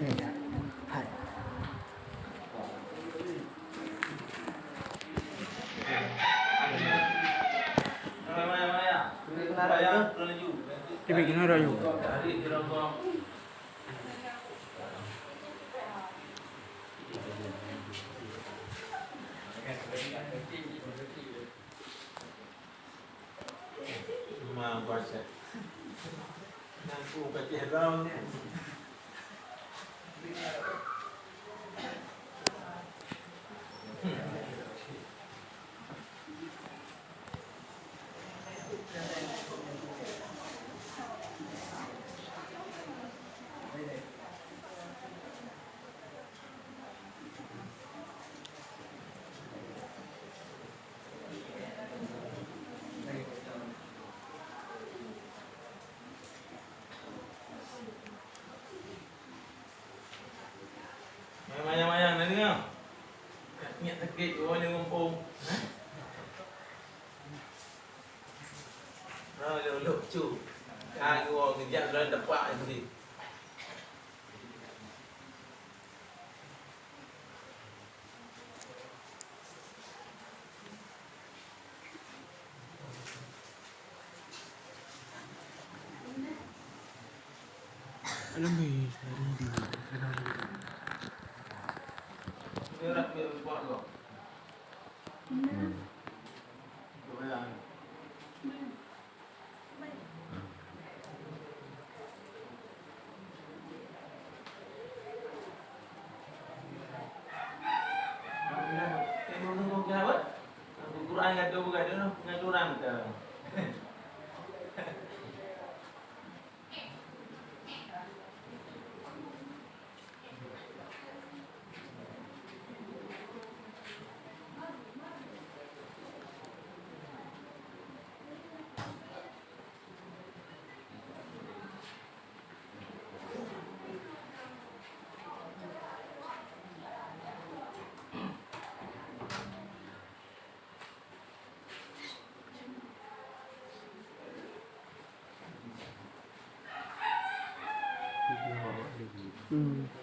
はい。Ibig na rayo. Baca. Aku baca round ni. Mayang-mayang dah dengar. Ingat sakit orang dia ngumpul. Lucu. Orang kejap dalam tepak je. Alam mo eh, Dia nak buat kau. Kau bayang. Tengok apa? Quran ada bukan tu? Dengan orang ke? Hmm.